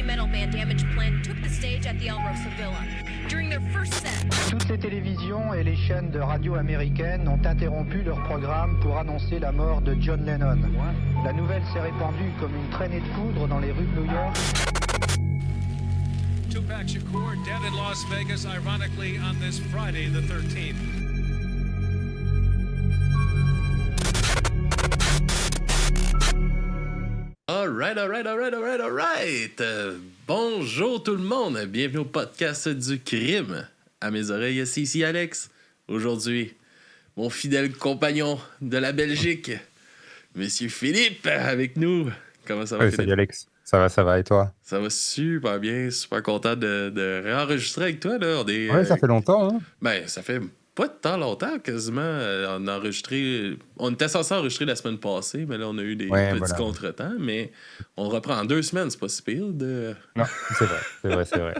heavy metal band Damage Plan took the stage at the El Rosa Villa. During their first set, Toutes les télévisions et les chaînes de radio américaines ont interrompu leur programme pour annoncer la mort de John Lennon. La nouvelle s'est répandue comme une traînée de poudre dans les rues de New York. Tupac Shakur dead in Las Vegas, ironically, on this Friday, the 13th. Alright. Bonjour tout le monde, bienvenue au podcast du crime. À mes oreilles, c'est ici Alex. Aujourd'hui, mon fidèle compagnon de la Belgique, Monsieur Philippe, avec nous. Comment ça va, Philippe? Salut Alex, ça va et toi? Ça va super bien, super content de réenregistrer avec toi. Là. Ouais, ça fait longtemps, hein? Ben, ça fait pas tant longtemps, quasiment. On a enregistré... On était censé enregistrer la semaine passée, mais là, on a eu des petits contretemps. Mais on reprend en 2 semaines, c'est pas si pire. Non, c'est vrai.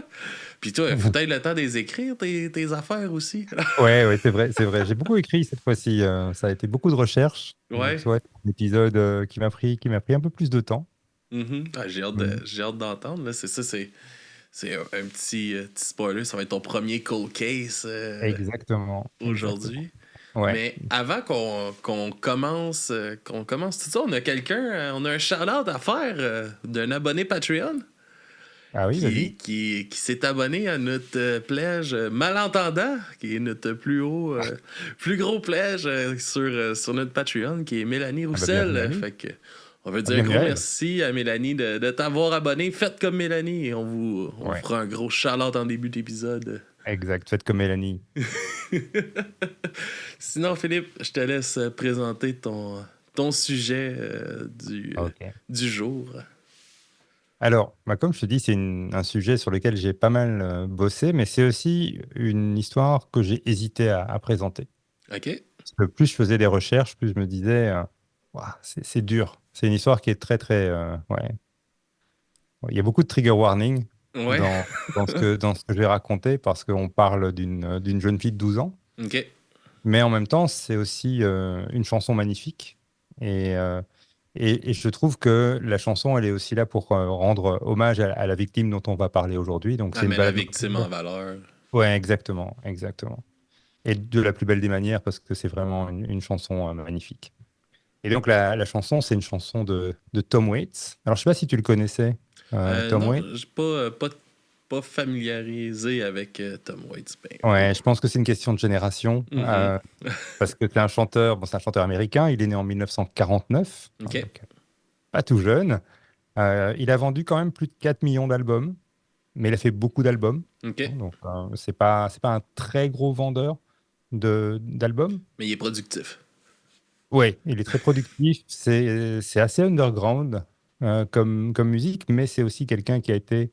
Puis toi, il faut peut-être le temps de les écrire, tes affaires aussi. Ouais, c'est vrai. J'ai beaucoup écrit cette fois-ci. Ça a été beaucoup de recherches. Ouais. Donc, un épisode qui m'a pris un peu plus de temps. Ah, j'ai hâte d'entendre. Là. C'est un petit spoiler. Ça va être ton premier cold case aujourd'hui. Ouais. Mais avant qu'on commence tout ça, on a un shout-out à faire d'un abonné Patreon. Ah oui, vas-y. Qui s'est abonné à notre pledge Malentendant, qui est notre plus gros pledge sur notre Patreon, qui est Mélanie Roussel. Fait que on veut dire un gros merci à Mélanie de t'avoir abonné. Faites comme Mélanie et on fera un gros shout-out en début d'épisode. Exact, faites comme Mélanie. Sinon, Philippe, je te laisse présenter ton sujet du jour. Alors, comme je te dis, c'est un sujet sur lequel j'ai pas mal bossé, mais c'est aussi une histoire que j'ai hésité à présenter. OK. Parce que plus je faisais des recherches, plus je me disais, c'est dur. C'est une histoire qui est très, très... Il y a beaucoup de trigger warning dans ce que je vais raconter, parce qu'on parle d'une jeune fille de 12 ans. OK. Mais en même temps, c'est aussi une chanson magnifique. Et je trouve que la chanson, elle est aussi là pour rendre hommage à la victime dont on va parler aujourd'hui. Donc, c'est une la victime en valeur. Ouais, exactement. Et de la plus belle des manières, parce que c'est vraiment une chanson magnifique. Et donc, la chanson, c'est une chanson de Tom Waits. Alors, je ne sais pas si tu le connaissais, Tom Waits. Je ne suis pas familiarisé avec Tom Waits. Ouais, je pense que c'est une question de génération. Parce que c'est un chanteur américain. Il est né en 1949. OK. Donc, pas tout jeune. Il a vendu quand même plus de 4 millions d'albums. Mais il a fait beaucoup d'albums. OK. Donc, c'est pas un très gros vendeur d'albums. Mais il est productif. Oui, il est très productif. C'est assez underground comme musique, mais c'est aussi quelqu'un qui a été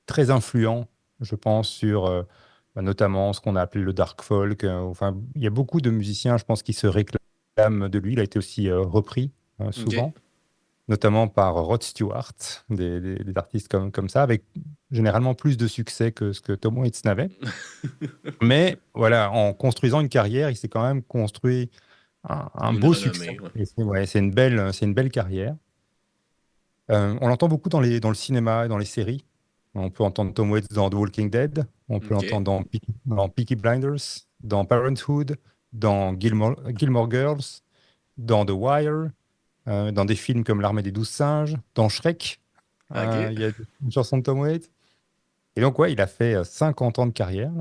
très influent, je pense, sur notamment ce qu'on a appelé le dark folk. Il y a beaucoup de musiciens, je pense, qui se réclament de lui. Il a été aussi repris souvent, notamment par Rod Stewart, des artistes comme ça, avec généralement plus de succès que ce que Tom Waits n'avait. Mais voilà, en construisant une carrière, il s'est quand même construit un beau succès. Ouais. C'est une belle carrière. On l'entend beaucoup dans le cinéma et dans les séries. On peut entendre Tom Waits dans The Walking Dead, on peut l'entendre dans Peaky Blinders, dans Parenthood, dans Gilmore Girls, dans The Wire, dans des films comme L'Armée des 12 singes, dans Shrek. Il y a une chanson de Tom Waits. Et donc, il a fait 50 ans de carrière.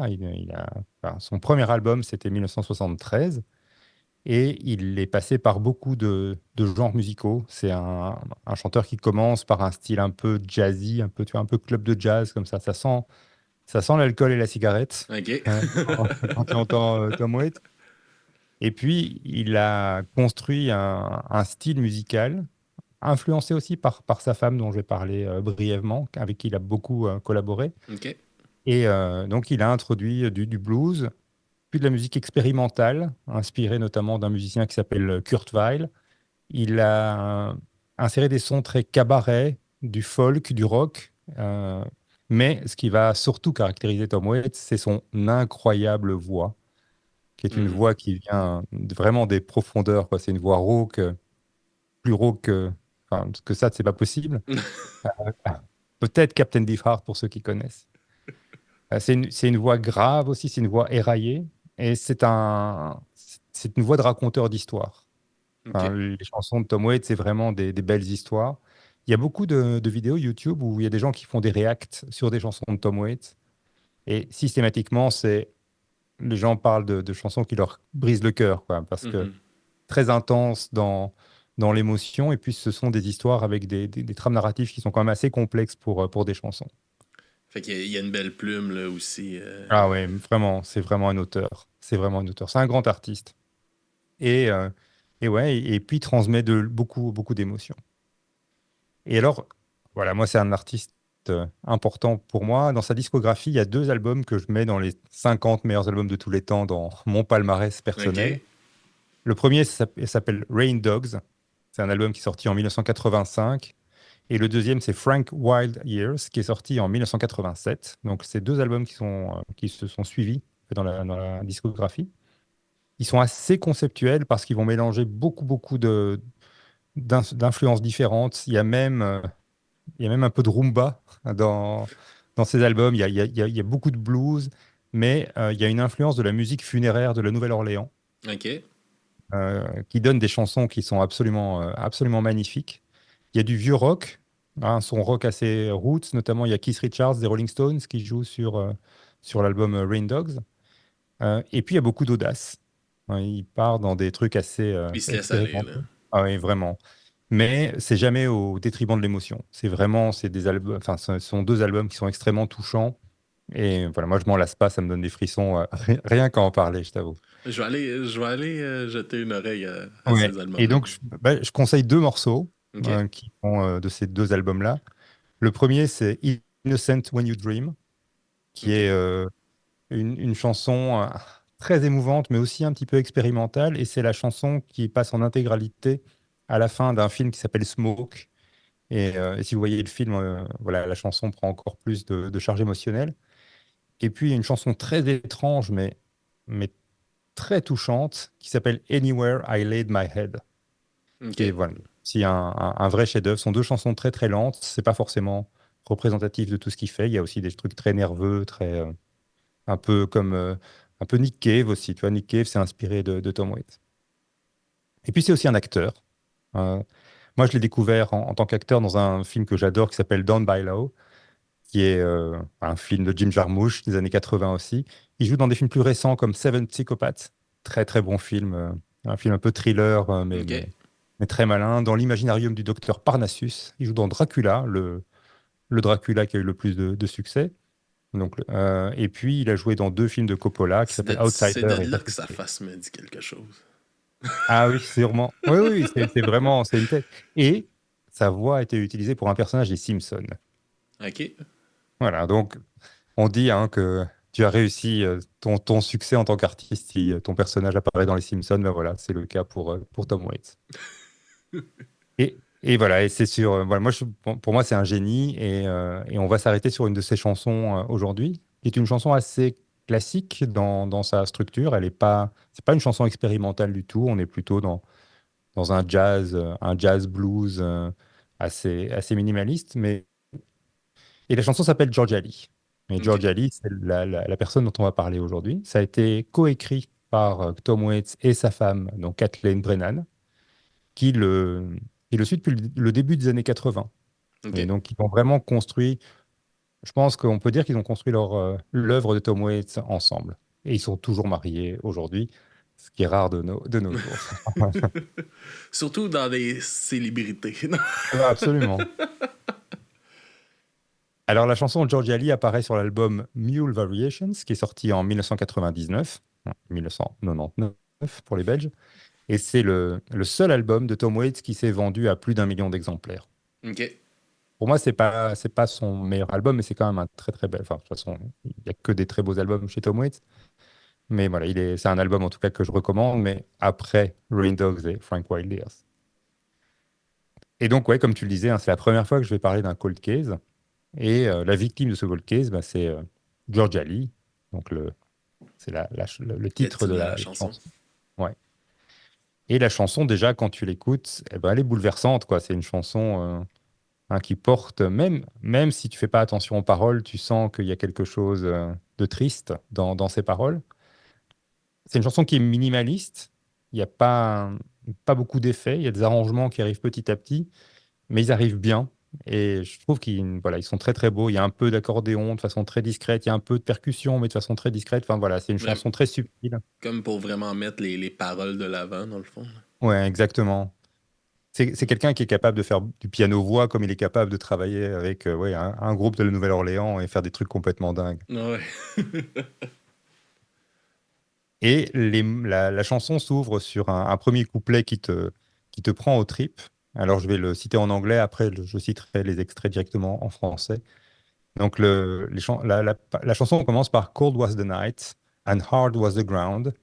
Son premier album, c'était 1973. Et il est passé par beaucoup de genres musicaux. C'est un chanteur qui commence par un style un peu jazzy, un peu club de jazz, comme ça. Ça sent l'alcool et la cigarette. OK. Quand tu entends Tom Waits. Et puis, il a construit un style musical, influencé aussi par sa femme, dont je vais parler brièvement, avec qui il a beaucoup collaboré. OK. Et donc, il a introduit du blues, puis de la musique expérimentale, inspirée notamment d'un musicien qui s'appelle Kurt Weill. Il a inséré des sons très cabaret, du folk, du rock. Mais ce qui va surtout caractériser Tom Waits, c'est son incroyable voix, qui est une voix qui vient vraiment des profondeurs, quoi. C'est une voix rauque, plus rauque que ça, c'est pas possible. peut-être Captain Beefheart pour ceux qui connaissent. C'est une voix grave aussi, c'est une voix éraillée, et c'est une voix de raconteur d'histoire. OK. Enfin, les chansons de Tom Waits, c'est vraiment des belles histoires. Il y a beaucoup de vidéos YouTube où il y a des gens qui font des reacts sur des chansons de Tom Waits, et systématiquement, les gens parlent de chansons qui leur brisent le cœur, quoi, parce que Mhm. très intense dans l'émotion, et puis ce sont des histoires avec des trames narratives qui sont quand même assez complexes pour des chansons. Fait qu'il y a une belle plume, là, aussi. Ah ouais, vraiment, c'est vraiment un auteur. C'est vraiment un auteur. C'est un grand artiste. Et, euh, et ouais, et puis il transmet beaucoup, beaucoup d'émotions. Et alors, voilà, moi, c'est un artiste important pour moi. Dans sa discographie, il y a 2 albums que je mets dans les 50 meilleurs albums de tous les temps dans mon palmarès personnel. OK. Le premier s'appelle Rain Dogs. C'est un album qui est sorti en 1985. Et le deuxième, c'est Frank Wild Years, qui est sorti en 1987. Donc, c'est 2 albums qui se sont suivis dans la discographie. Ils sont assez conceptuels parce qu'ils vont mélanger beaucoup, beaucoup d'influences différentes. Il y a même un peu de rumba dans ces albums. Il y a beaucoup de blues, mais il y a une influence de la musique funéraire de la Nouvelle-Orléans OK. qui donne des chansons qui sont absolument magnifiques. Il y a du vieux rock, un son rock assez roots, notamment il y a Keith Richards des Rolling Stones qui joue sur l'album Rain Dogs. Et puis il y a beaucoup d'audace. Il part dans des trucs assez Il se laisse aller, là. expérimentés. Ah oui, vraiment. Mais c'est jamais au détriment de l'émotion. C'est des albums, enfin, ce sont 2 albums qui sont extrêmement touchants. Et voilà, moi je m'en lasse pas, ça me donne des frissons rien qu'à en parler, je t'avoue. Je vais aller jeter une oreille à Ouais. ces Et albums-là. donc je conseille 2 morceaux OK. qui sont de ces 2 albums-là. Le premier, c'est Innocent When You Dream, qui OK. est une chanson très émouvante, mais aussi un petit peu expérimentale. Et c'est la chanson qui passe en intégralité à la fin d'un film qui s'appelle Smoke. Et si vous voyez le film, voilà, la chanson prend encore plus de charge émotionnelle. Et puis, il y a une chanson très étrange, mais très touchante, qui s'appelle Anywhere I Laid My Head, qui est OK. voilà, si un vrai chef-d'œuvre. Ce sont 2 chansons très très lentes. C'est pas forcément représentatif de tout ce qu'il fait. Il y a aussi des trucs très nerveux, un peu comme un peu Nick Cave aussi. Tu vois, Nick Cave, c'est inspiré de Tom Waits. Et puis c'est aussi un acteur. Euh, Moi, je l'ai découvert en tant qu'acteur dans un film que j'adore qui s'appelle Down by Law, qui est un film de Jim Jarmusch des années 80 aussi. Il joue dans des films plus récents comme Seven Psychopaths, très très bon film, un film un peu thriller, OK. mais très malin. Dans l'imaginarium du docteur Parnassus, il joue dans Dracula, le Dracula qui a eu le plus de succès. Donc, et puis, il a joué dans 2 films de Coppola qui s'appellent C'est Outsider de et là que Pacific sa Rim. face me dit quelque chose. Ah oui, sûrement. Oui, oui, oui, c'est vraiment, c'est une tête. Et sa voix a été utilisée pour un personnage des Simpsons. OK. Voilà, donc on dit que tu as réussi ton succès en tant qu'artiste si ton personnage apparaît dans les Simpsons. Ben voilà, c'est le cas pour Tom Waits. Et voilà, et c'est voilà, pour moi, c'est un génie. Et on va s'arrêter sur une de ses chansons aujourd'hui, qui est une chanson assez classique dans sa structure. C'est pas une chanson expérimentale du tout. On est plutôt dans un jazz blues assez minimaliste. Et la chanson s'appelle Georgia Lee. Et OK. Georgia Lee, c'est la personne dont on va parler aujourd'hui. Ça a été coécrit par Tom Waits et sa femme, donc Kathleen Brennan, qui le suit depuis le début des années 80. Et OK. donc, ils ont vraiment construit, je pense qu'on peut dire qu'ils ont construit l'œuvre de Tom Waits ensemble. Et ils sont toujours mariés aujourd'hui, ce qui est rare de nos jours. Surtout dans les célébrités. Absolument. Alors, la chanson Georgia Lee apparaît sur l'album Mule Variations, qui est sorti en 1999, 1999 pour les Belges, et c'est le seul album de Tom Waits qui s'est vendu à plus d'1 million d'exemplaires. OK. Pour moi, c'est pas son meilleur album, mais c'est quand même un très très bel. Enfin, de toute façon, il n'y a que des très beaux albums chez Tom Waits. Mais voilà, c'est un album en tout cas que je recommande, mais après Rain Dogs et Frank Wild Years. Et donc, ouais, comme tu le disais, c'est la première fois que je vais parler d'un cold case. Et la victime de ce cold case, c'est Georgia Lee. Donc, c'est le Le titre titre de de la la chanson. chanson. Ouais. Et la chanson, déjà, quand tu l'écoutes, eh ben, elle est bouleversante, quoi. C'est une chanson. hein, qui porte, même si tu fais pas attention aux paroles, tu sens qu'il y a quelque chose de triste dans ces paroles. C'est une chanson qui est minimaliste. Il n'y a pas beaucoup d'effets. Il y a des arrangements qui arrivent petit à petit, mais ils arrivent bien. Et je trouve ils sont très très beaux. Il y a un peu d'accordéon de façon très discrète. Il y a un peu de percussion, mais de façon très discrète. Enfin voilà, c'est une Ouais, chanson très subtile. comme pour vraiment mettre les paroles de l'avant, dans le fond. Ouais, exactement. C'est quelqu'un qui est capable de faire du piano-voix comme il est capable de travailler avec un groupe de la Nouvelle-Orléans et faire des trucs complètement dingues. Ouais. Et la chanson s'ouvre sur un premier couplet qui te prend aux tripes. Alors, je vais le citer en anglais, après, je citerai les extraits directement en français. Donc, la chanson commence par Cold was the night, and hard was the ground.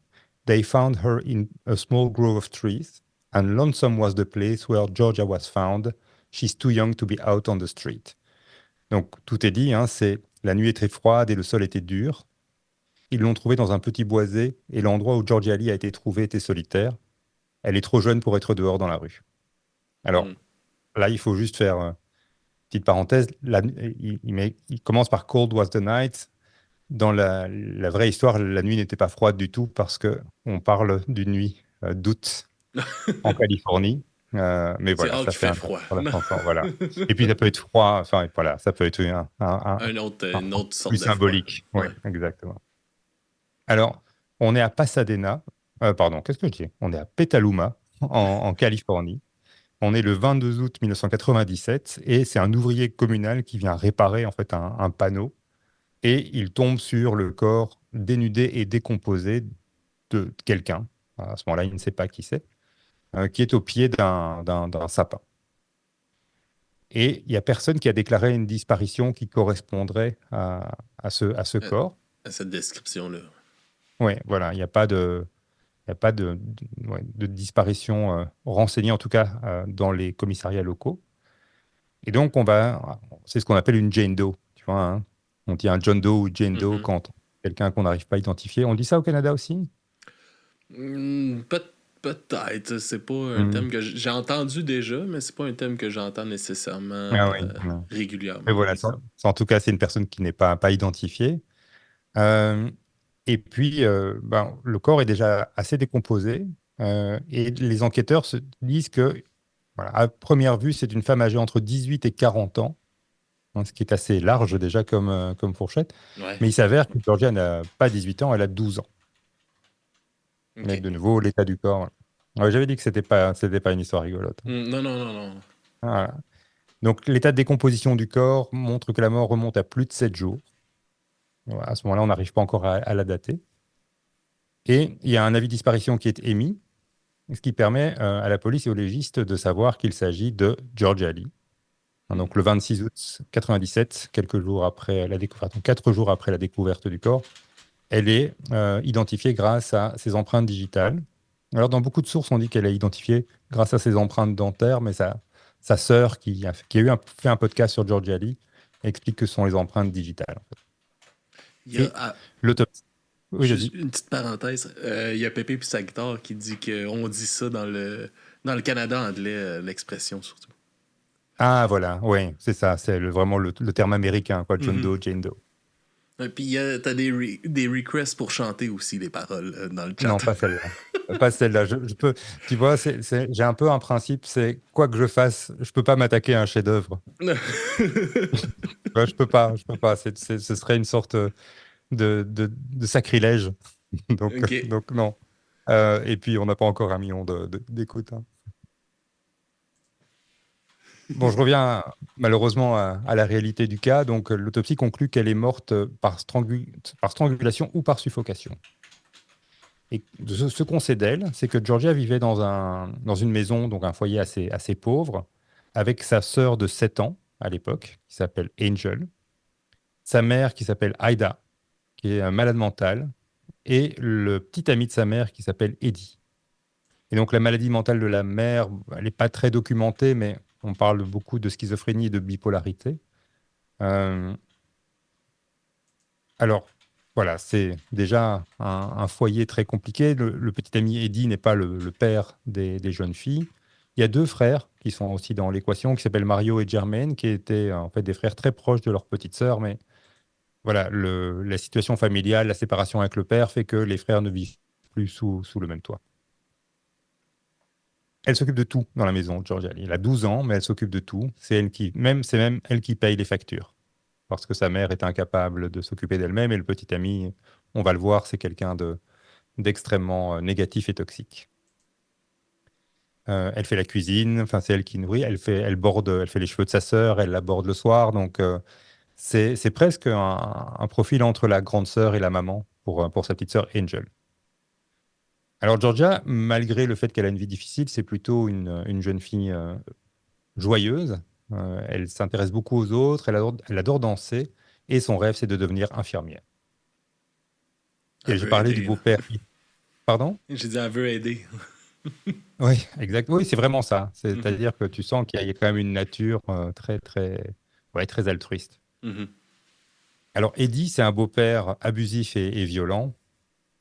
They found her in a small grove of trees, and lonesome was the place where Georgia was found. She's too young to be out on the street. Donc, tout est dit, hein, c'est la nuit est très froide et le sol était dur. Ils l'ont trouvée dans un petit boisé et l'endroit où Georgia Lee a été trouvée était solitaire. Elle est trop jeune pour être dehors dans la rue. Alors Mm. là, il faut juste faire petite parenthèse. Il commence par Cold was the night. Dans la vraie histoire, la nuit n'était pas froide du tout parce que on parle d'une nuit d'août en Californie. Mais C'est voilà, rare ça qu'il fait fait un peu froid. pour la chanson, voilà. Et puis ça peut être froid, enfin voilà, ça peut être Une autre sorte plus de froid. symbolique. Oui, Ouais. exactement. Alors, on est à Pasadena, pardon, qu'est-ce que je dis? On est à Petaluma, en Californie. On est le 22 août 1997 et c'est un ouvrier communal qui vient réparer en fait un panneau et il tombe sur le corps dénudé et décomposé de quelqu'un. À ce moment-là, il ne sait pas qui c'est, qui est au pied d'un sapin. Et il n'y a personne qui a déclaré une disparition qui correspondrait à ce À, corps. à cette description-là. Oui, voilà, il n'y a pas de disparition renseignée, en tout cas dans les commissariats locaux. Et donc, c'est ce qu'on appelle une Jane Doe. Tu vois, hein. On dit un John Doe ou Jane Doe Mhm. quand quelqu'un qu'on n'arrive pas à identifier. On dit ça au Canada aussi? Peut-être. C'est pas un Hmm. thème que j'ai entendu déjà, mais c'est pas un thème que j'entends nécessairement Ah oui. Non. Mais régulièrement. voilà, en tout cas, c'est une personne qui n'est pas identifiée. Euh, et puis, le corps est déjà assez décomposé. Et les enquêteurs se disent que, voilà, à première vue, c'est une femme âgée entre 18 et 40 ans, hein, ce qui est assez large déjà comme fourchette. Ouais. Mais il s'avère que Georgia n'a pas 18 ans, elle a 12 ans. Mais Ok. de nouveau, l'état du corps. Ouais, j'avais dit que c'était pas une histoire rigolote. Non, non, non, non. Voilà. Donc, l'état de décomposition du corps montre que la mort remonte à plus de 7 jours. Voilà, à ce moment-là, on n'arrive pas encore à la dater. Et il y a un avis de disparition qui est émis, ce qui permet à la police et aux légistes de savoir qu'il s'agit de Georgia Lee. Donc, le 26 août 97, quelques jours après la découverte, donc 4 jours après la découverte du corps, elle est identifiée grâce à ses empreintes digitales. Alors, dans beaucoup de sources, on dit qu'elle est identifiée grâce à ses empreintes dentaires, mais sa sœur, fait un podcast sur Georgia Lee, explique que ce sont les empreintes digitales. En fait. Il y Et a, l'autopsie. Oui, juste vas-y. une petite parenthèse. Il y a Pépé puis sa guitare qui dit qu'on dit ça dans le Canada anglais, l'expression surtout. Ah, voilà, oui, c'est ça, c'est vraiment le terme américain, quoi, John Doe, Jane Doe. Et puis t'as des requests pour chanter aussi les paroles dans le chat. Non, pas celle-là. Pas celle-là. Je peux, tu vois, j'ai un peu un principe, c'est quoi que je fasse, je peux pas m'attaquer à un chef-d'œuvre. Ouais, je peux pas. Ce serait une sorte de sacrilège. Donc, Ok. donc non. Et puis, on n'a pas encore 1 million d'écoutes, hein. Bon, je reviens malheureusement à la réalité du cas. Donc, l'autopsie conclut qu'elle est morte par strangulation ou par suffocation. Et ce qu'on sait d'elle, c'est que Georgia vivait dans une maison, donc un foyer assez pauvre, avec sa sœur de 7 ans à l'époque, qui s'appelle Angel, sa mère qui s'appelle Aida, qui est un malade mental, et le petit ami de sa mère qui s'appelle Eddie. Et donc la maladie mentale de la mère, elle n'est pas très documentée, mais on parle beaucoup de schizophrénie et de bipolarité. Euh, alors, voilà, c'est déjà un foyer très compliqué. Le petit ami Eddie n'est pas le père des jeunes filles. Il y a deux frères qui sont aussi dans l'équation, qui s'appellent Mario et Jermaine, qui étaient en fait des frères très proches de leur petite sœur, mais voilà, la situation familiale, la séparation avec le père fait que les frères ne vivent plus sous le même toit. Elle s'occupe de tout dans la maison, Georgia Lee. Elle a 12 ans, mais elle s'occupe de tout. C'est même elle qui paye les factures. Parce que sa mère est incapable de s'occuper d'elle-même et le petit ami, on va le voir, c'est quelqu'un d'extrêmement négatif et toxique. Elle fait la cuisine, enfin c'est elle qui nourrit, elle fait les cheveux de sa sœur, elle la borde le soir, donc c'est presque un profil entre la grande sœur et la maman pour sa petite sœur Angel. Alors Georgia, malgré le fait qu'elle a une vie difficile, c'est plutôt une jeune fille joyeuse. Elle s'intéresse beaucoup aux autres, elle adore danser, et son rêve, c'est de devenir infirmière. Elle Et j'ai veut parlé du aider. beau-père. Pardon? J'ai dit, elle veut aider. Oui, exact. Oui, c'est vraiment ça. C'est-à-dire que tu sens qu'il y a quand même une nature très altruiste. Mhm. Alors, Eddie, c'est un beau-père abusif et violent,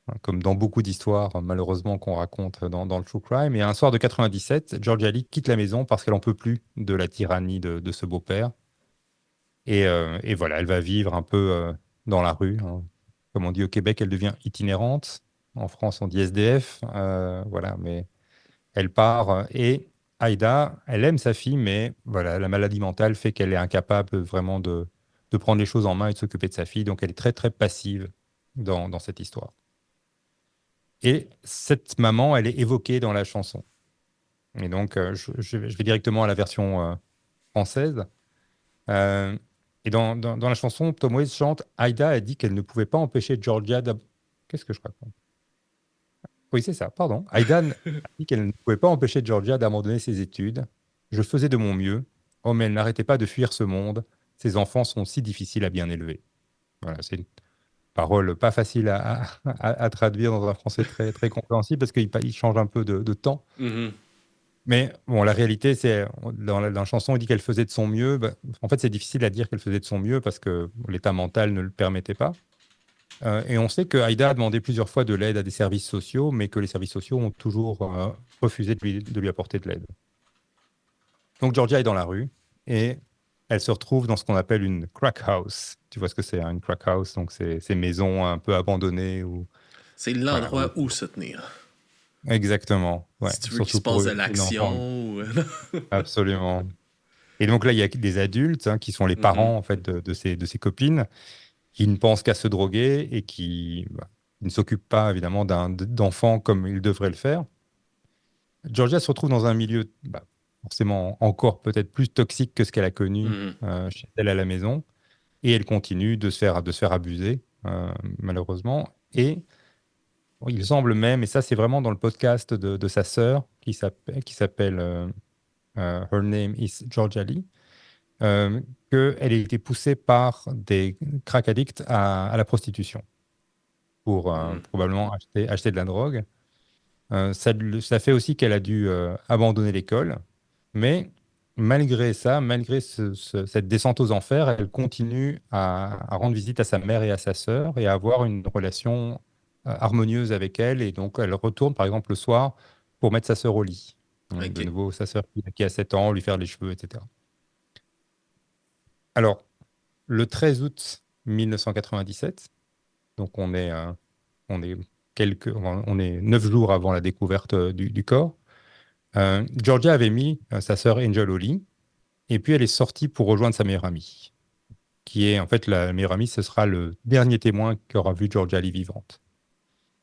hein, comme dans beaucoup d'histoires, malheureusement, qu'on raconte dans le true crime. Et un soir de 97, Georgia Lee quitte la maison parce qu'elle n'en peut plus de la tyrannie de ce beau-père. Et voilà, elle va vivre un peu dans la rue, hein. Comme on dit au Québec, elle devient itinérante. En France, on dit SDF. Voilà, mais elle part et Aïda, elle aime sa fille, mais voilà, la maladie mentale fait qu'elle est incapable vraiment de prendre les choses en main et de s'occuper de sa fille. Donc, elle est très, très passive dans cette histoire. Et cette maman, elle est évoquée dans la chanson. Et donc, je vais directement à la version française. Euh, et dans la chanson, Tom Waits chante Aïda a dit qu'elle ne pouvait pas empêcher Georgia Qu'est-ce que je raconte? Oui, c'est ça, pardon. Aïda a dit qu'elle ne pouvait pas empêcher Georgia d'abandonner ses études. Je faisais de mon mieux. Oh, mais elle n'arrêtait pas de fuir ce monde. Ses enfants sont si difficiles à bien élever. Voilà, c'est une parole pas facile à traduire dans un français très, très compréhensible parce qu'il change un peu de temps. Mhm. Mais bon, la réalité, c'est dans la chanson, il dit qu'elle faisait de son mieux. Bah, en fait, c'est difficile à dire qu'elle faisait de son mieux parce que l'état mental ne le permettait pas. Et on sait que Aïda a demandé plusieurs fois de l'aide à des services sociaux, mais que les services sociaux ont toujours refusé de lui apporter de l'aide. Donc Georgia est dans la rue et elle se retrouve dans ce qu'on appelle une crack house. Tu vois ce que c'est, hein, une crack house? Donc c'est ces maisons un peu abandonnées où C'est voilà, l'endroit où se tenir. exactement. Ouais, Si tu veux qu'il surtout se passe pour de une enfant. l'action. Absolument. Et donc là, il y a des adultes hein, qui sont les Mhm. parents en fait de ces copines qui ne pensent qu'à se droguer et qui ne s'occupent pas évidemment d'enfants comme ils devraient le faire. Georgia se retrouve dans un milieu forcément encore peut-être plus toxique que ce qu'elle a connu Mhm. chez elle à la maison, et elle continue de se faire abuser malheureusement. Et bon, il semble même, et ça c'est vraiment dans le podcast de sa sœur qui s'appelle Her Name is Georgia Lee, euh, qu'elle a été poussée par des crack addicts à la prostitution pour Mhm. probablement acheter de la drogue. Ça fait aussi qu'elle a dû abandonner l'école, mais malgré ça, malgré cette descente aux enfers, elle continue à rendre visite à sa mère et à sa sœur et à avoir une relation harmonieuse avec elle. Et donc, elle retourne, par exemple, le soir pour mettre sa sœur au lit. Donc, de OK. nouveau, sa sœur qui a 7 ans, lui faire les cheveux, etc. Alors, le 13 août 1997, donc on est on est 9 jours avant la découverte du corps. Georgia avait mis sa sœur Angel au lit, et puis elle est sortie pour rejoindre sa meilleure amie, qui est en fait la meilleure amie, ce sera le dernier témoin qu'aura vu Georgia Lee vivante.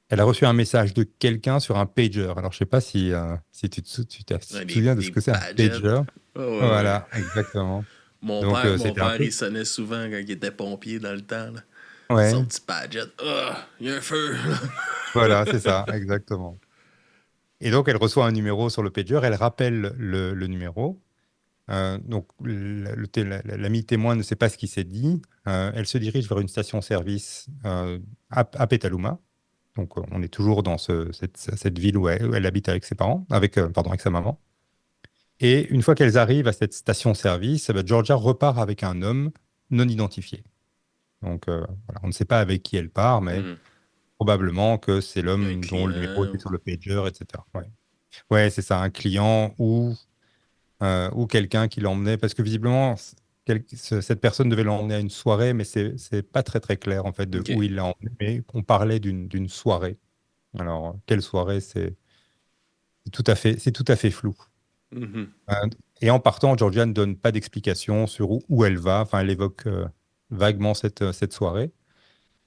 Elle a reçu un message de quelqu'un sur un pager. Alors, je ne sais pas si tu te Ouais, souviens de ce des que c'est un pagettes. pager. Ouais, ouais, ouais. Voilà, exactement. Donc, Mon c'était un père, peu. il sonnait souvent quand il était pompier dans le temps. Là. Ouais, Son petit paget. Ah, il y a un feu. voilà, c'est ça, exactement. Et donc, elle reçoit un numéro sur le pager, elle rappelle le numéro. Donc, l'ami témoin ne sait pas ce qui s'est dit. Elle se dirige vers une station-service à Petaluma. Donc, on est toujours dans cette ville où elle habite avec ses parents, avec sa maman. Et une fois qu'elles arrivent à cette station-service, Georgia repart avec un homme non identifié. Donc, voilà, on ne sait pas avec qui elle part, mais Mhm. probablement que c'est Un l'homme dont le numéro était client. sur le pager, etc. Ouais, ouais, c'est ça, un client ou ou quelqu'un qui l'emmenait, parce que visiblement, cette personne devait l'emmener à une soirée, mais c'est pas très très clair en fait de OK. où il l'a emmené, mais on parlait d'une soirée. Alors, quelle soirée, c'est tout à fait flou. Mhm. Et en partant, Georgia ne donne pas d'explication sur où elle va. Enfin, elle évoque vaguement cette soirée.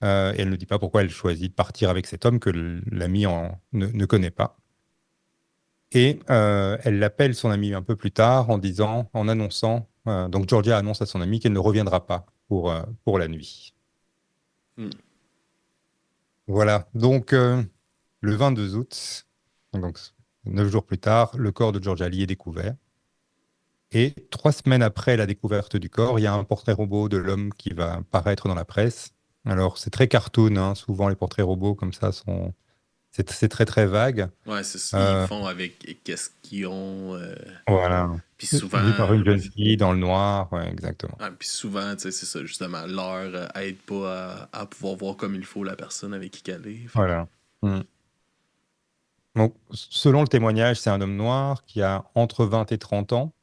Et elle ne dit pas pourquoi elle choisit de partir avec cet homme que l'ami ne connaît pas. Et elle appelle son ami un peu plus tard en annonçant, donc Georgia annonce à son ami qu'elle ne reviendra pas pour la nuit. Mm. Voilà, donc le 22 août, donc 9 jours plus tard, le corps de Georgia Lee est découvert. Et 3 semaines après la découverte du corps, il y a un portrait robot de l'homme qui va paraître dans la presse. Alors, c'est très cartoon, hein, souvent les portraits robots comme ça c'est très très vague. Ouais, c'est ce qu'ils Euh, font avec qu'est-ce qu'ils ont. voilà. Puis Vu par souvent, une jeune fille dans le noir, ouais, exactement. puis souvent, tu sais, c'est ça, justement, l'heure aide pas à pouvoir voir comme il faut la personne avec qui elle est. Fait que- Voilà. Mm. Donc, selon le témoignage, c'est un homme noir qui a entre 20 et 30 ans.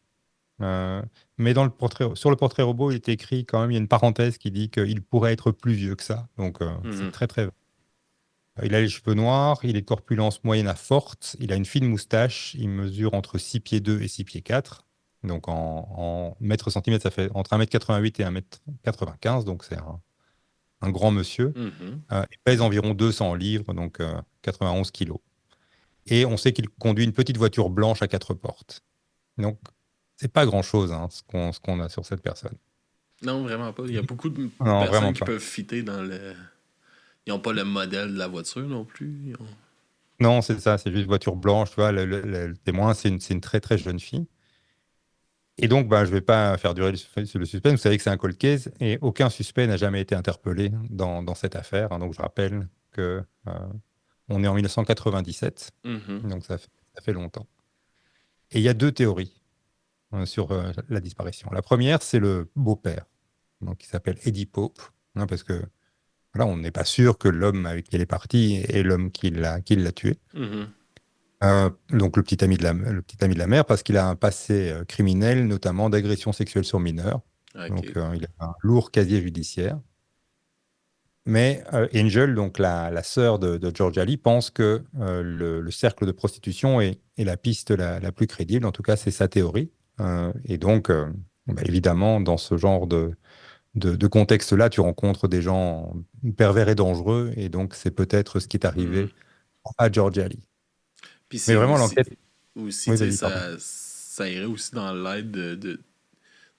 Mais sur le portrait robot, il est écrit quand même, il y a une parenthèse qui dit qu'il pourrait être plus vieux que ça. Donc, c'est Mhm. très, très. Il a les cheveux noirs, il est de corpulence moyenne à forte, il a une fine moustache, il mesure entre 6 pieds 2 et 6 pieds 4. Donc, en mètres centimètres, ça fait entre 1,88 m et 1,95 m. Donc, c'est un grand monsieur. Mhm. Il pèse environ 200 livres, donc 91 kilos. Et on sait qu'il conduit une petite voiture blanche à 4 portes. Donc, c'est pas grand-chose, hein, ce qu'on a sur cette personne. Non, vraiment pas. Il y a beaucoup de Non, personnes vraiment qui pas. peuvent fitter dans le. Ils n'ont pas le modèle de la voiture non plus. Non, c'est ça, c'est juste voiture blanche, tu vois. Le témoin, c'est une très très jeune fille. Et donc, bah, je vais pas faire durer le suspense. Vous savez que c'est un cold case et aucun suspect n'a jamais été interpellé dans cette affaire, hein. Donc, je rappelle que on est en 1997, Mhm. donc ça fait longtemps. Et il y a deux théories sur la disparition. La première, c'est le beau-père, donc qui s'appelle Eddie Pope, hein, parce que là, on n'est pas sûr que l'homme avec qui elle est partie est l'homme qui l'a tué. Mhm. Donc le petit ami de la mère, parce qu'il a un passé criminel, notamment d'agression sexuelle sur mineurs. Donc Ok. il a un lourd casier judiciaire. Mais Angel, donc la sœur de Georgia Lee, pense que le cercle de prostitution est la piste la plus crédible. En tout cas, c'est sa théorie. Et donc, bah, évidemment, dans ce genre de contexte-là, tu rencontres des gens pervers et dangereux. Et donc, c'est peut-être ce qui est Mhm. arrivé à Georgia Lee. Puis Mais c'est vraiment, l'enquête. aussi Oui, tu sais, vas-y, pardon. ça irait aussi dans l'aide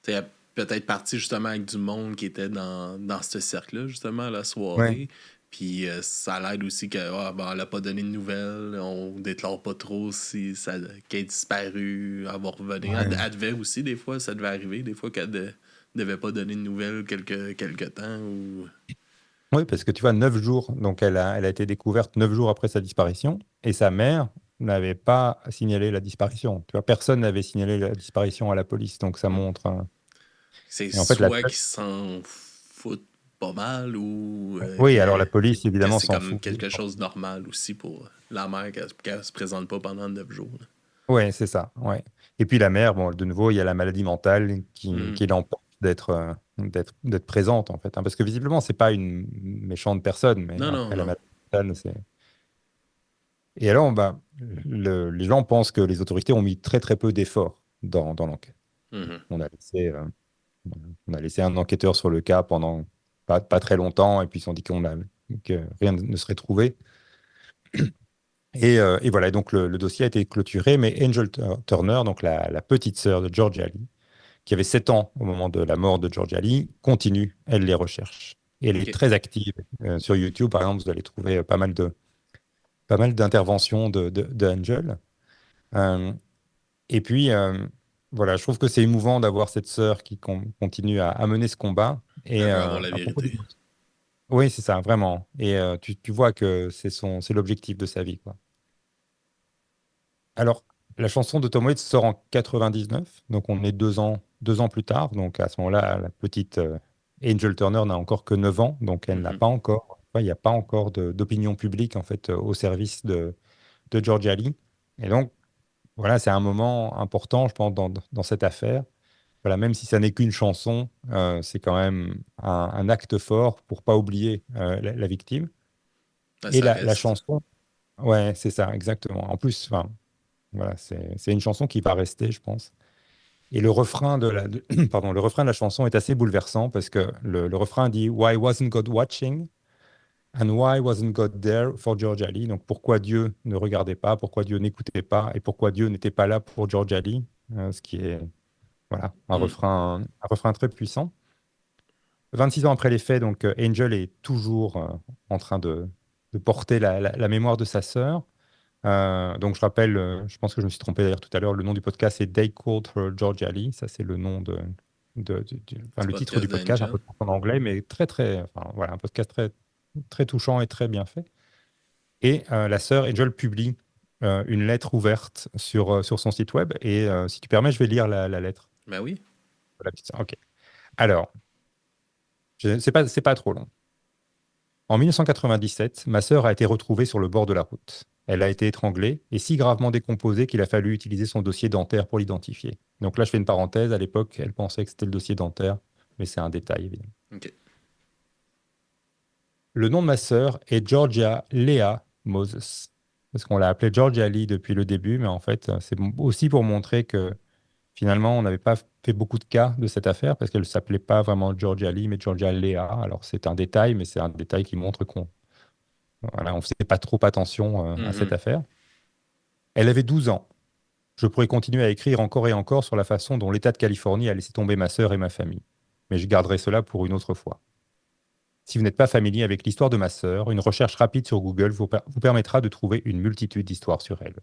tu sais, peut-être parti justement avec du monde qui était dans ce cercle-là, justement, à la Ouais. soirée. Puis ça l'aide aussi que, ben, elle a pas donné de nouvelles, on déclare pas trop si ça qu'elle est disparue, elle va revenir. Ouais. Elle devait aussi, des fois, ça devait arriver, des fois qu'elle devait pas donner de nouvelles quelque temps. Ou... Oui, parce que tu vois, 9 jours, donc elle a été découverte 9 jours après sa disparition, et sa mère n'avait pas signalé la disparition. Tu vois, personne n'avait signalé la disparition à la police, donc ça Hmm. montre. C'est Et en fait, la. soit qu'ils s'en foutent pas mal ou Oui, alors la police, que évidemment, c'est s'en comme fout. quelque chose de normal aussi pour la mère qu'elle se présente pas pendant 9 jours. Là. Oui, c'est ça. Ouais. Et puis la mère, bon, de nouveau, il y a la maladie mentale qui, Mhm. qui l'empêche d'être présente, en fait, hein, parce que visiblement, c'est pas une méchante personne, mais Non, non, après la non. maladie mentale, c'est. Et alors, bah, les gens pensent que les autorités ont mis très très peu d'efforts dans l'enquête. Mhm. On a laissé, euh, on a laissé un enquêteur sur le cas pendant pas très longtemps, et puis ils se sont dit que rien ne serait trouvé. Et voilà, et donc le dossier a été clôturé, mais Angel Turner, donc la petite sœur de Georgia Lee, qui avait 7 ans au moment de la mort de Georgia Lee, continue, elle les recherche. Et elle est OK. très active. Sur YouTube, par exemple, vous allez trouver pas mal d'interventions de Angel. Euh, et puis, voilà, je trouve que c'est émouvant d'avoir cette sœur qui continue à mener ce combat. Et Elle veut avoir la à propos du. vérité. Oui, c'est ça, vraiment. Et tu vois que c'est l'objectif de sa vie, quoi. Alors, la chanson de Tom Waits sort en 99, donc on est 2 ans plus tard. Donc à ce moment-là, la petite Angel Turner n'a encore que 9 ans, donc elle n'a Mhm. pas encore, il n'y a pas encore d'opinion publique en fait au service de Georgia Lee. Et donc voilà, c'est un moment important, je pense, dans cette affaire. Voilà, même si ça n'est qu'une chanson, c'est quand même un acte fort pour pas oublier la victime. Ben, Et ça la reste. chanson, ouais, c'est ça, exactement. En plus, enfin, voilà, c'est une chanson qui va rester, je pense. Et pardon, le refrain de la chanson est assez bouleversant parce que le refrain dit Why wasn't God watching? And why wasn't God there for Georgia Lee? Donc pourquoi Dieu ne regardait pas, pourquoi Dieu n'écoutait pas et pourquoi Dieu n'était pas là pour Georgia Lee? Ce qui est voilà, Mm. un refrain très puissant. 26 ans après les faits, donc Angel est toujours en train de porter la mémoire de sa sœur. Donc je rappelle, je pense que je me suis trompé d'ailleurs tout à l'heure, le nom du podcast c'est They Called Her Georgia Lee. Ça c'est le nom enfin, Du le titre du podcast podcast, un d'Angel. peu en anglais, mais enfin, voilà, un podcast très, très touchant et très bien fait. Et la sœur Angel publie une lettre ouverte sur son site web. Et si tu permets, je vais lire la lettre. Ben oui. La petite sœur. Ok. Alors, c'est pas trop long. En 1997, ma sœur a été retrouvée sur le bord de la route. Elle a été étranglée et si gravement décomposée qu'il a fallu utiliser son dossier dentaire pour l'identifier. Donc là, je fais une parenthèse. À l'époque, elle pensait que c'était le dossier dentaire, mais c'est un détail, évidemment. OK. Le nom de ma sœur est Georgia Lea Moses. Parce qu'on l'a appelée Georgia Lee depuis le début, mais en fait, c'est aussi pour montrer que finalement, on n'avait pas fait beaucoup de cas de cette affaire parce qu'elle ne s'appelait pas vraiment Georgia Lee, mais Georgia Lea. Alors c'est un détail, mais c'est un détail qui montre qu'on voilà, on ne faisait pas trop attention à cette Mhm. affaire. Elle avait 12 ans. Je pourrais continuer à écrire encore et encore sur la façon dont l'État de Californie a laissé tomber ma sœur et ma famille. Mais je garderai cela pour une autre fois. Si vous n'êtes pas familier avec l'histoire de ma sœur, une recherche rapide sur Google vous permettra de trouver une multitude d'histoires sur elle.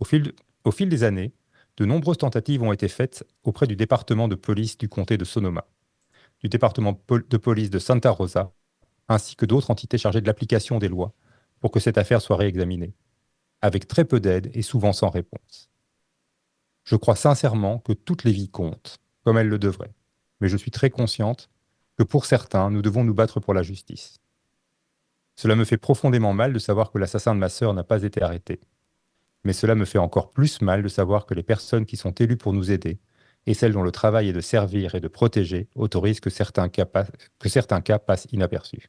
Au fil, au fil des années, de nombreuses tentatives ont été faites auprès du département de police du comté de Sonoma, du département de police de Santa Rosa, ainsi que d'autres entités chargées de l'application des lois, pour que cette affaire soit réexaminée, avec très peu d'aide et souvent sans réponse. Je crois sincèrement que toutes les vies comptent, comme elles le devraient, mais je suis très consciente que pour certains, nous devons nous battre pour la justice. Cela me fait profondément mal de savoir que l'assassin de ma sœur n'a pas été arrêté, mais cela me fait encore plus mal de savoir que les personnes qui sont élues pour nous aider, et celles dont le travail est de servir et de protéger, autorisent que certains cas passent inaperçus.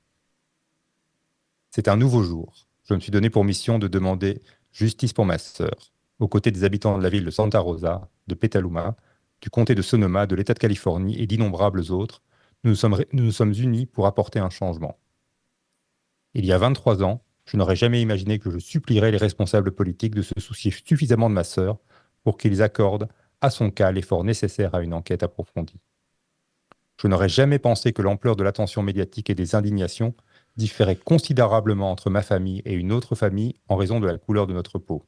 C'est un nouveau jour. Je me suis donné pour mission de demander justice pour ma sœur, aux côtés des habitants de la ville de Santa Rosa, de Petaluma, du comté de Sonoma, de l'État de Californie et d'innombrables autres. Nous nous sommes unis pour apporter un changement. Il y a 23 ans, je n'aurais jamais imaginé que je supplierais les responsables politiques de se soucier suffisamment de ma sœur pour qu'ils accordent à son cas l'effort nécessaire à une enquête approfondie. Je n'aurais jamais pensé que l'ampleur de l'attention médiatique et des indignations différait considérablement entre ma famille et une autre famille en raison de la couleur de notre peau.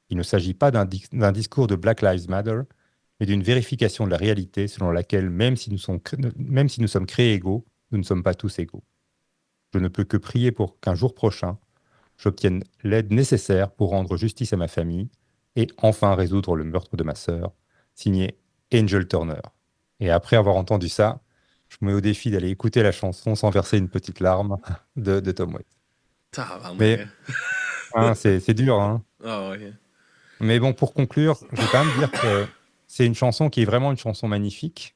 Il ne s'agit pas d'un discours de Black Lives Matter, mais d'une vérification de la réalité selon laquelle, même si nous sommes créés égaux, nous ne sommes pas tous égaux. Je ne peux que prier pour qu'un jour prochain, j'obtienne l'aide nécessaire pour rendre justice à ma famille et enfin résoudre le meurtre de ma sœur, signé Angel Turner. Et après avoir entendu ça, je me mets au défi d'aller écouter la chanson sans verser une petite larme de Tom Waits. Tabarnak, Mais hein, c'est dur, hein. Ah ouais. Mais bon, pour conclure, je vais quand même dire que c'est une chanson qui est vraiment une chanson magnifique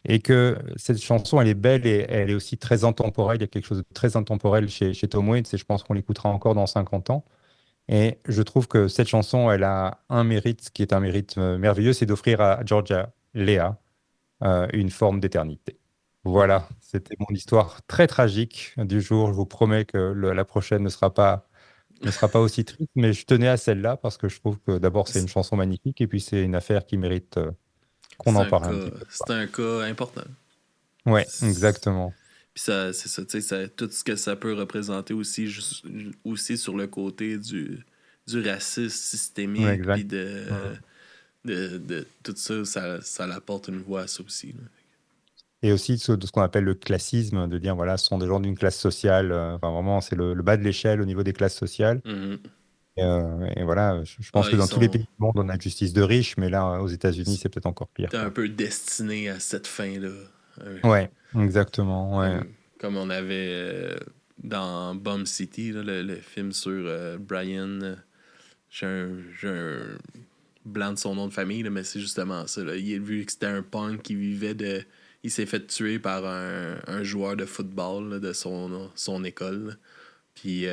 et que cette chanson, elle est belle et elle est aussi très intemporelle. Il y a quelque chose de très intemporel chez Tom Waits et je pense qu'on l'écoutera encore dans 50 ans. Et je trouve que cette chanson, elle a un mérite qui est un mérite merveilleux, c'est d'offrir à Georgia Lea une forme d'éternité. Mhm. Voilà, c'était mon histoire très tragique du jour. Je vous promets que la prochaine ne sera pas aussi triste, mais je tenais à celle-là parce que je trouve que d'abord c'est une C'est chanson magnifique et puis c'est une affaire qui mérite qu'on en parle un petit peu. c'est un cas important. Ouais, C'est- exactement. Puis ça, c'est ça, tu sais, tout ce que ça peut représenter aussi, aussi sur le côté du racisme Ouais, systémique, puis exact. Mm. de tout ça, ça apporte une voix à ça aussi. Là. Et aussi de ce qu'on appelle le classisme, de dire voilà, ce sont des gens d'une classe sociale, enfin vraiment c'est le bas de l'échelle au niveau des classes sociales. Mhm. Et voilà, je pense Ah, que ils dans tous les pays sont du monde, on a une justice de riches, mais là, aux États-Unis, c'est peut-être encore pire, t'es un quoi. peu destiné à cette fin-là. Euh, Ouais, exactement. Ouais. comme on avait dans Bomb City, là, le film sur Brian. j'ai un blanc de son nom de famille, là, mais c'est justement ça. Là. Il a vu que c'était un punk qui vivait de... Il s'est fait tuer par un joueur de football là, de son école. Là. Puis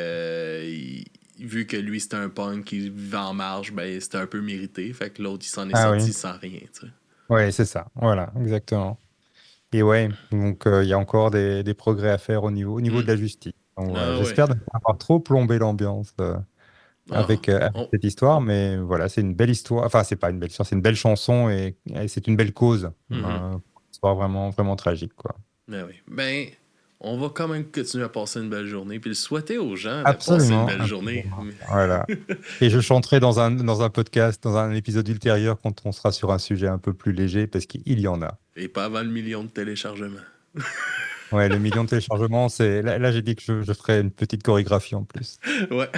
vu que lui, c'était un punk qui vivait en marge, ben c'était un peu mérité. Fait que l'autre, il s'en est sorti sans rien. Tu sais. Ouais, c'est ça. Voilà, exactement. Et ouais, donc il y a encore des progrès à faire au niveau de la justice. Donc, Ah ouais. j'espère ne pas avoir trop plombé l'ambiance avec On- cette histoire, mais voilà, c'est une belle histoire. Enfin, c'est pas une belle histoire, c'est une belle chanson et c'est une belle cause. Mhm. Une histoire vraiment, vraiment tragique, quoi. Ben oui. Ben, on va quand même continuer à passer une belle journée, puis le souhaiter aux gens de passer une Absolument, belle journée. absolument. Voilà. Et je chanterai dans un podcast, dans un épisode ultérieur, quand on sera sur un sujet un peu plus léger, parce qu'il y en a. Et pas avant le million de téléchargements. Ouais, le million de téléchargements, c'est là, j'ai dit que je ferai une petite chorégraphie en plus. Ouais.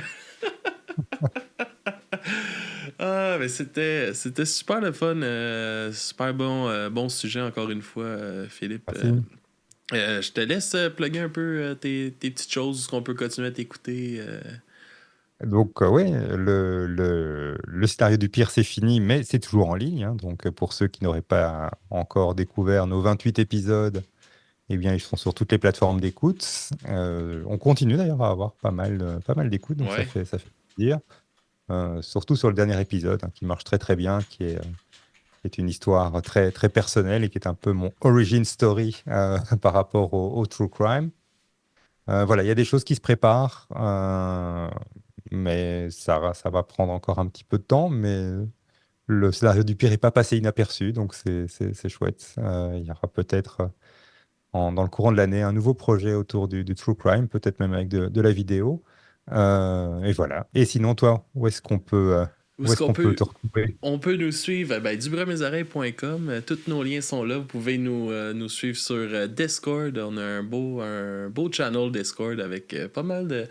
Ah, mais c'était super le fun. Super bon sujet, encore une fois, Philippe. Merci. Je te laisse plugger un peu tes petites choses qu'on peut continuer à t'écouter. Donc, oui, le scénario du pire, c'est fini, mais c'est toujours en ligne. Hein. Donc, pour ceux qui n'auraient pas encore découvert nos 28 épisodes, eh bien, ils sont sur toutes les plateformes d'écoute. On continue d'ailleurs à avoir pas mal d'écoutes, donc Ouais. ça fait plaisir. Surtout sur le dernier épisode, hein, qui marche très très bien, qui est une histoire très très personnelle et qui est un peu mon origin story par rapport au true crime. Voilà, il y a des choses qui se préparent, mais ça va prendre encore un petit peu de temps, mais le scénario du pire n'est pas passé inaperçu, donc c'est chouette. Il y aura peut-être dans le courant de l'année un nouveau projet autour du true crime, peut-être même avec de la vidéo. Et voilà. Et sinon, toi, où est-ce qu'on peut, Où où est-ce est-ce qu'on qu'on peut peut. te retrouver? On peut nous suivre dubreuxmesoreilles.com. Tous nos liens sont là. Vous pouvez nous suivre sur Discord. On a un beau channel Discord avec pas mal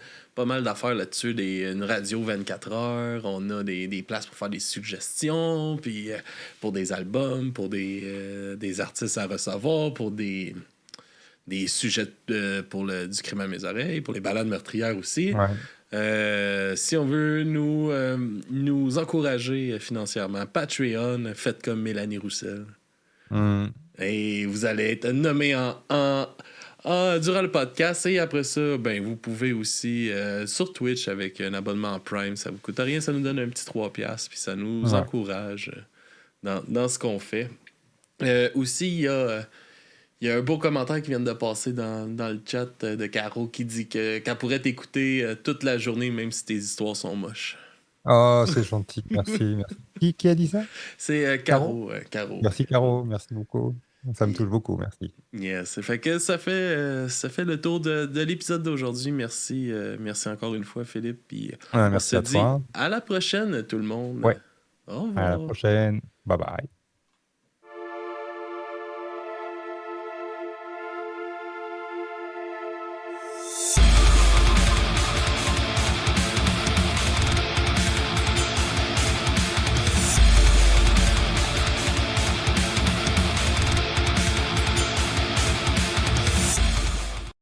d'affaires là-dessus. Une radio 24 heures. On a des places pour faire des suggestions. Puis pour des albums, pour des artistes à recevoir, pour des sujets pour du crime à mes oreilles, pour les balades meurtrières aussi. Ouais. Si on veut nous encourager financièrement, Patreon, faites comme Mélanie Roussel. Et vous allez être nommé durant le podcast. Et après ça, ben, vous pouvez aussi sur Twitch avec un abonnement Prime. Ça vous coûte rien, ça nous donne un petit 3$. Puis ça nous encourage dans ce qu'on fait. Aussi, il y a un beau commentaire qui vient de passer dans le chat de Caro qui dit qu'elle pourrait t'écouter toute la journée, même si tes histoires sont moches. Oh, c'est gentil, merci. Qui a dit ça? C'est Caro. Caro. Merci, Caro, merci beaucoup. Ça me touche beaucoup, merci. Yes. Fait que ça fait le tour de l'épisode d'aujourd'hui. Merci encore une fois, Philippe. Puis on Merci se à dit toi. à la prochaine, tout le monde. Ouais. Au À la revoir. prochaine. Bye bye.